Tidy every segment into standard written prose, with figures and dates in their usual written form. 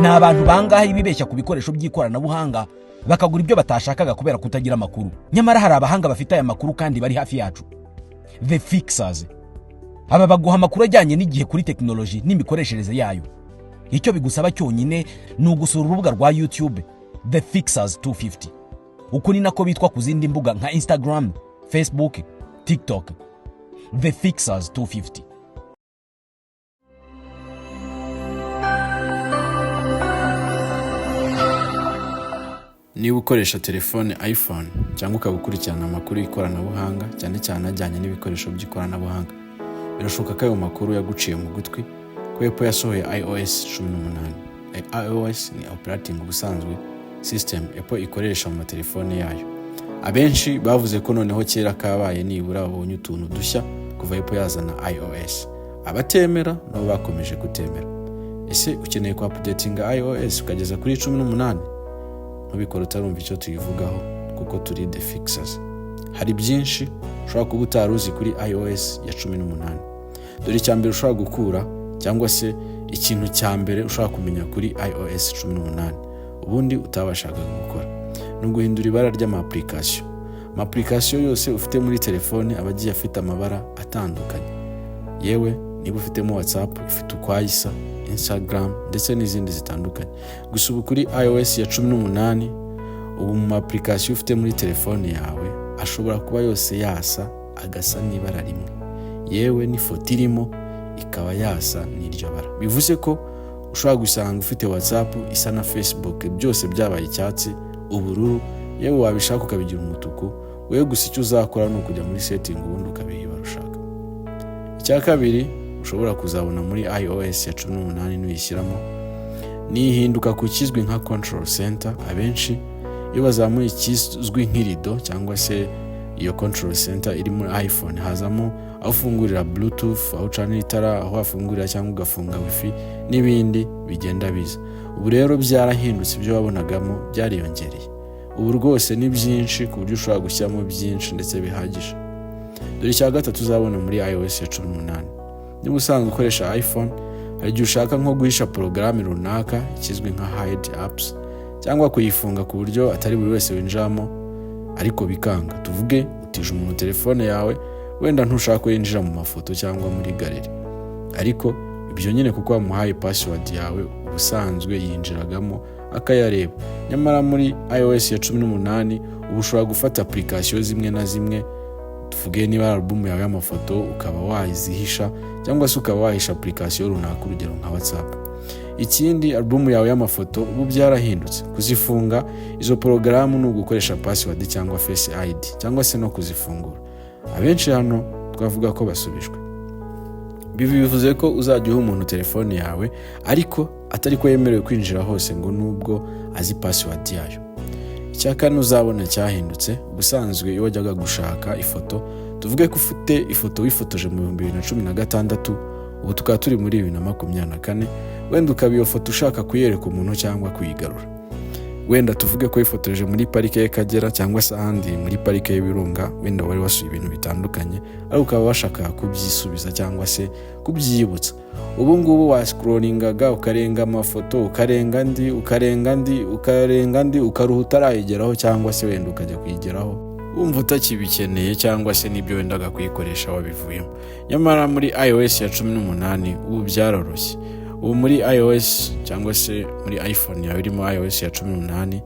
ni abantu bangahe bibeshya ku bikoresho by'ikoranabuhanga bakagura ibyo batashakaga kubera kutagira amakuru. Nyamara hari abahanga bafite aya makuru kandi bari hafi yacu. The Fixers. Aba baguha amakuru ajyanye n'igihe kuri technology n'imikoreshereze yayo. Icyo bigusaba cyonyine ni ugusura urubuga rwa YouTube The Fixers 250. Uko ni nako bitwa ku zindi mbuga nka Instagram, Facebook, TikTok. The Fixers 250. Niba ukoresha telefone iPhone cyangwa ukabukurikirana amakuru y'ikoranabuhanga cyane cyane ajyanye n'ibikoresho by'ikoranabuhanga, birashoboka ko ayo makuru yaguciye mu gutwi ko Apple yasohoye iOS 18. iOS ni operating ubusanzwe system Apple ikoresha mu matelefone yayo. Abenshi bavuze ko noneho kera kabaye nibura babonye utuntu dushya kuva Apple yazana iOS. Abatemera nabo bakomeje kutemera. Ese ukeneye ku updating iOS ukageza kuri 18? Ntubikora utarumva icyo tuyivugaho kuko turi The Fixers. Hari byinshi ushobora kuba utaruzi kuri iOS ya 18. Dore icyambere ushobora gukura cyangwa se ikintu cyambere ushobora kumenya kuri iOS 18 ubundi utabashaga gukora no guhindura ibara ry'ama-application. Ama-application yose ufite muri telefone abagiye afite amabara atandukanye. Yewe niba ufitemo WhatsApp ifite ukwayisa, Instagram ndetse n'izindi zitandukanye. Gusa ubu kuri iOS ya 18 ubu mu application ufite muri telefone yawe ashobora kuba yose yasa agasa n'ibara rimwe. Yewe n'ifoto irimo ikaba yasa n'iryo bara. Bivuze ko ushobora gusanga ufite WhatsApp isa na Facebook byose byabaye icyatsi, ubururu, yewe wabishaka ukabigira umutuku. Wewe gusa icyo uzakora ni ukujya muri setting ubundi ukabihibara ushaka. Icya kabiri ushobora kuzabona muri iOS ya 18 n'uyishyiramo ni ihinduka ku kizwi nka control center. Abenshi iyo bazamuye ikizwi nk'irido cyangwa se iyo control center iri muri iPhone hazamo aho ufungurira Bluetooth, aho ucanira itara, aho wafungurira cyangwa ugafunga Wi-Fi n'ibindi bigenda biza. Ubu rero byarahindutse, ibyo wabonagamo byariyongereye. Ubu rwose ni byinshi ku buryo ushobora gushyiramo byinshi ndetse bihagije. Dore icya gatatu uzabona muri iOS ya 18. Niba usanzwe ukoresha iPhone, hari igihe ushaka nko guhisha porogaramu runaka ikizwi nka hide apps cyangwa kuyifunga ku buryo atari buri wese winjiramo, ariko bikanga. Tuvuge utije umuntu telefone yawe, wenda ntushaka ko yinjira mu mafoto cyangwa muri galeri, ariko ibyo nyine kuko wamuhaye password yawe ubusanzwe yinjiragamo akayareba. Nyamara muri iOS ya 18 ubu ushobora gufata application zimwe na zimwe, tuvuge niba album yawe y'amafoto ukaba wayizihisha cyangwa se ukaba wahisha application runaka, urugero nka WhatsApp. Ikindi, album yawe y'amafoto ubu byarahindutse. Kuzifunga izo porogaramu ni ugukoresha password cyangwa Face ID cyangwa se no kuzifungura. Abenshi hano twavuga ko basubijwe. Bivuze ko uzajya uha umuntu telefone yawe ariko atari ko yemerewe kwinjira hose ngo nubwo azi password yayo. Icyakane uzabona cyahindutse. Ubusanzwe iyo wajyaga gushaka ifoto, tuvuge ko ufite ifoto wifotoje mu 2016, ubu tukaba turi muri 2024, wenda ukaba iyo foto ushaka kuyereka umuntu cyangwa kuyigarura. Wenda tuvuge ko wifotoje muri parike y'Akagera cyangwa se ahandi muri parike y'Ibirunga, wenda wari wasuye ibintu bitandukanye ariko ukaba washaka kubyisubiza cyangwa se kubyibutsa. Ubu ngubu wascrollingaga ukarenga amafoto, ukarenga andi ukaruha utarayigeraho cyangwa se wenda ukajya kuyigeraho wumva utakibikeneye cyangwa se nibyo wendaga kuyikoresha wabivuyemo. Nyamara muri iOS ya 18 ubu byaroroshye. Ubu muri iOS cyangwa se muri iPhone yawe irimo iOS ya 18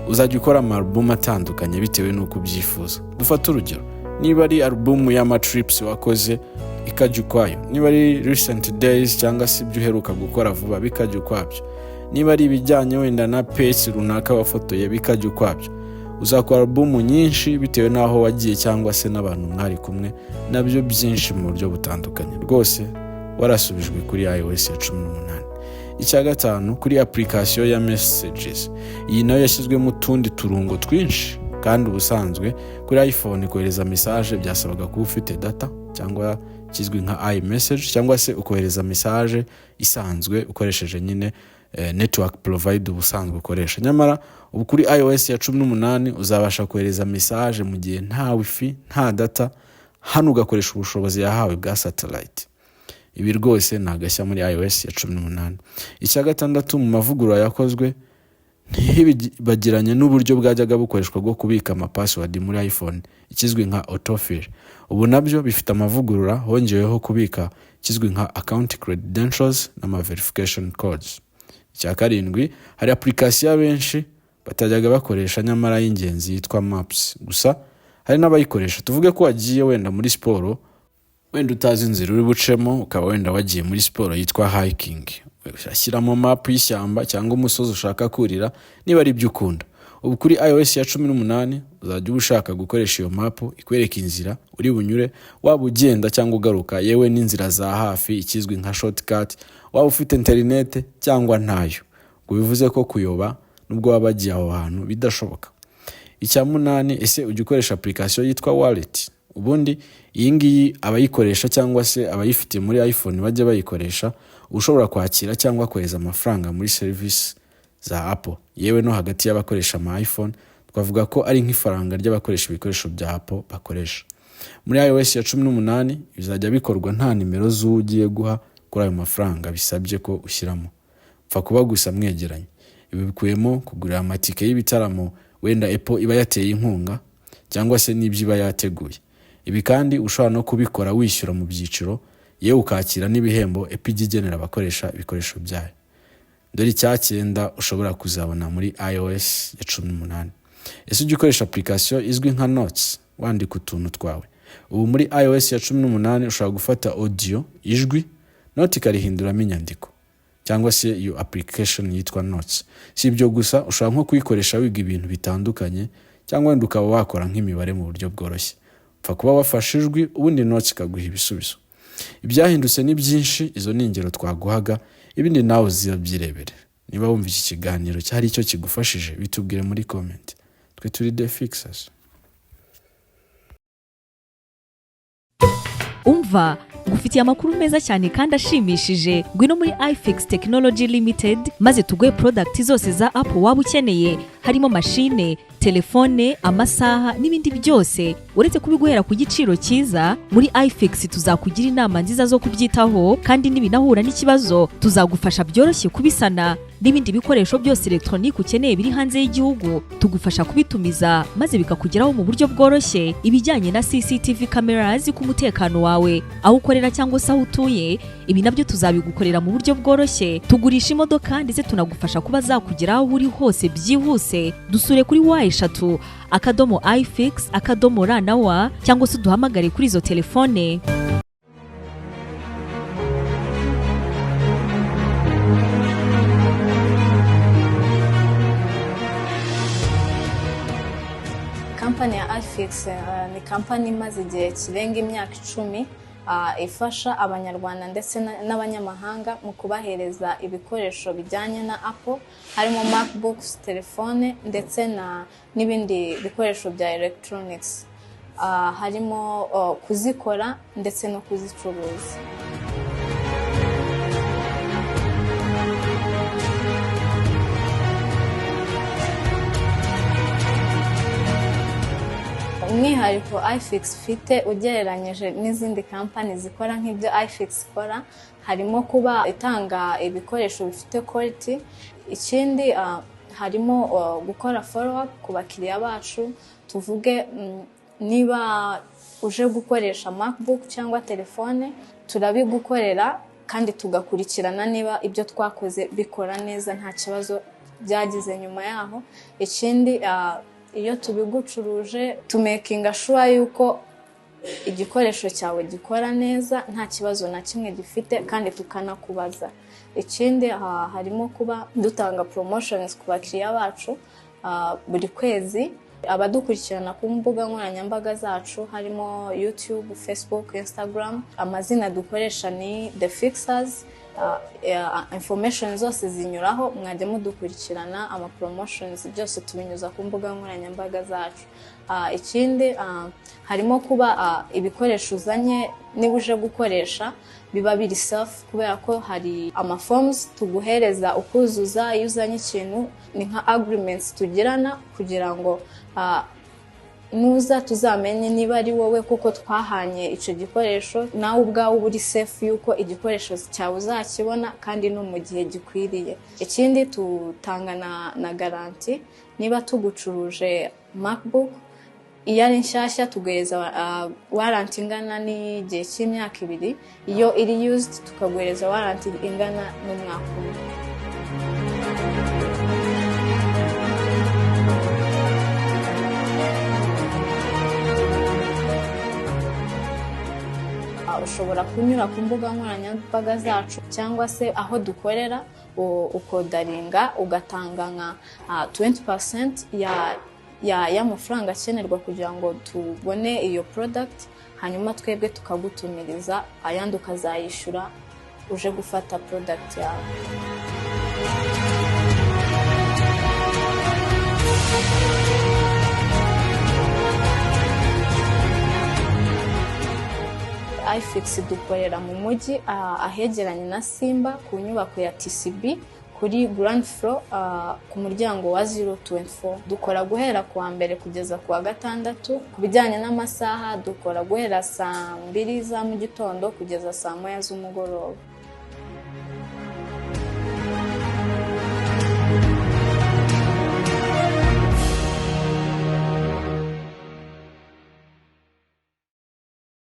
uzajya ukora ama-album atandukanye bitewe n'uko ubyifuza. Dufata urugero, niba ari album y'ama-trips wakoze ikajya ukwayo, niba ari recent days cyangwa se ibyo uheruka gukora vuba bikajya ukwabyo, niba ari ibijyanye wenda na page runaka wafotoye bikajya ukwabyo. Uzakora album nyinshi bitewe n'aho wagiye cyangwa se n'abantu mwari kumwe, nabyo byinshi mu buryo butandukanye. Rwose warasubijwe kuri iOS ya 18. Icya gatanu, kuri application ya messages. Iyi nayo yashyizwemo utundi turungo twinshi, kandi ubusanzwe kuri iPhone kohereza message byasabaga kuba ufite data cyangwa kizwi nka iMessage, cyangwa se ukohereza message isanzwe ukoresheje nyine network provider ubusanzwe ukoresha. Nyamara ubu kuri iOS ya 18 uzabasha kohereza message mu gihe nta Wi-Fi, nta data, hano ugakoresha ubushobozi yahawe bwa satellite. Ibi rwose ni agashya muri iOS ya 18. Icya gatandatu, mu mavugurura yakozwe ntibagiranye n'uburyo bwajyaga bukoreshwa bwo kubika amapassword muri iPhone ikizwi nka autofill. Ubu nabyo bifite amavugurura, hongeweho kubika ikizwi nka account credentials n'ama verification codes. Icya karindwi, hari application benshi batajyaga bakoresha nyamara y'ingenzi yitwa Maps. Gusa hari n'abayikoresha. Tuvuge ko wagiye wenda muri siporo, wenda utazi inzira uri bucemo, ukaba wenda wagiye muri siporo yitwa hiking. Ushyiramo map y'ishyamba cyangwa umusozi ushaka kurira niba ari byo ukunda. Ubu kuri iOS ya 18 uzajya ushaka gukoresha iyo map ikwereka inzira uri bunyure, waba ugenda cyangwa ugaruka, yewe n'inzira za hafi ikizwi nka shortcut, waba ufite internet cyangwa ntayo. Bivuze ko kuyoba nubwo waba wagiye aho hantu bidashoboka. Icya 8, ese ujya ukoresha application yitwa Wallet? Ubundi iyi ngiyi abayikoresha cyangwa se abayifite muri iPhone bajya bayikoresha, ushobora kwakira cyangwa kohereza amafaranga muri service za Apple. Yewe no hagati y'abakoresha ama iPhone twavuga ko ari nk'ifaranga ry'abakoresha ibikoresho bya Apple bakoresha. Muri iOS ya 18 bizajya bikorwa nta nimero z'ugiye guha kuri ayo mafaranga bisabye ko ushyiramo. Pfa kuba gusa mwegeranye. Ibi bikuyemo kugura amatike y'ibitaramo wenda Apple iba yateye inkunga cyangwa se n'ibyo iba yateguye. Ibi kandi ushobora no kubikora wishyura mu byiciro, yewe ukakira n'ibihembo Apple igenera abakoresha ibikoresho byayo. Dore icya 9 ushobora kuzabona muri iOS ya 18. Ese ujya ukoresha application izwi nka Notes wandika utuntu twawe? Ubu muri iOS ya 18 ushobora gufata audio, ijwi, note ikarihinduramo inyandiko, cyangwa se iyo application yitwa Notes. Si ibyo gusa, ushobora nko kuyikoresha wiga ibintu bitandukanye cyangwa wenda ukaba wakora nk'imibare mu buryo bworoshye. Pfa kuba wafashe ijwi ubundi Notes ikaguha ibisubizo. Ibyahindutse ni byinshi, izo ni ingero twaguhaga, ibindi nawe uzabyirebere. Niba wumva iki kiganiro cyari icyo kigufashije, bitubwire muri comment. Twe turi The Fixers. Umva, gufitiye amakuru meza cyane kandi ashimishije. Ngwino muri iFix Technology Limited maze tuguhe product zose za Apple waba ukeneye, harimo machine, telefone, amasaha n'ibindi byose. Uretse kubiguhera ku giciro cyiza, muri iFix tuzakugira inama nziza zo kubyitaho, kandi nibinahura n'ikibazo tuzagufasha byoroshye kubisana. N'ibindi bikoresho byose electronic ukeneye biri hanze y'igihugu tugufasha kubitumiza maze bikakugeraho mu buryo bworoshye. Ibijyanye na CCTV cameras ku mutekano wawe, aho ukorera cyangwa se aho utuye, ibi nabyo tuzabigukorera mu buryo bworoshye. Tugurisha imodoka ndetse tunagufasha kuba zakugeraho uri hose byihuse. Dusure kuri y3.ifix.ra cyangwa se duhamagare kuri izo telefone. Kampani ya iFix ni kampani imaze igihe kirenga imyaka 10 ifasha abanyarwanda ndetse n'abanyamahanga mu kubahereza ibikoresho bijyanye na Apple, harimo MacBooks, telefone ndetse n'ibindi bikoresho bya electronics, harimo kuzikora ndetse no kuzicuruza. Umwihariko iFix ifite ugereranyije n'izindi kampani zikora nk'ibyo iFix ikora, harimo kuba itanga ibikoresho bifite quality. Ikindi harimo gukora follow up ku bakiriya bacu. Tuvuge niba uje gukoresha MacBook cyangwa telefone, turabigukorera kandi tugakurikirana niba ibyo twakoze bikora neza nta kibazo byagize nyuma yaho. Ikindi iyo tubigucuruje tumakinga sure yuko igikoresho cyawe gikora neza nta kibazo na kimwe gifite kandi tukanakubaza. Ikindi harimo kuba dutanga promotions ku bakiriya bacu buri kwezi. Abadukurikirana ku mbuga nkoranyambaga zacu harimo YouTube, Facebook, Instagram. Amazina dukoresha ni The Fixers. Information zose zinyuraho, mwajya mudukurikirana. Ama promotions byose tubinyuza ku mbuga nkoranyambaga zacu. Ikindi harimo kuba ibikoresho uzanye niba uje gukoresha biba biri safe, kubera ko hari ama forms tuguhereza ukuzuza iyo uzanye ikintu. Ni nka agreements tugirana kugira ngo nuza tuzamenye niba ari wowe kuko twahanye icyo gikoresho, nawe ubwawe uba uri safe yuko igikoresho cyawe uzakibona kandi no mu gihe gikwiriye. Ikindi tutanga na garanti. Niba tugucuruje MacBook iyo ari nshyashya tuguhereza warranty ingana n'igihe cy'imyaka 2, iyo iri used tukaguhereza warranty ingana n'umwaka 1. Ushobora kunyura ku mbuga nkoranyambaga zacu cyangwa se aho dukorera ukodaringa ugatanga nka 20% y'amafaranga akenerwa kugira ngo tubone iyo product, hanyuma twebwe tukagutumiriza ayandi ukazayishyura uje gufata product yawe. iFix dukorera mu mujyi ahegeranye na Simba ku nyubako ya TCB kuri ground floor ku muryango wa 024. Dukora guhera kuwa mbere kugeza kuwa gatandatu. Ku bijyanye n'amasaha dukora guhera saa 2 za mu gitondo kugeza saa 1 z'umugoroba.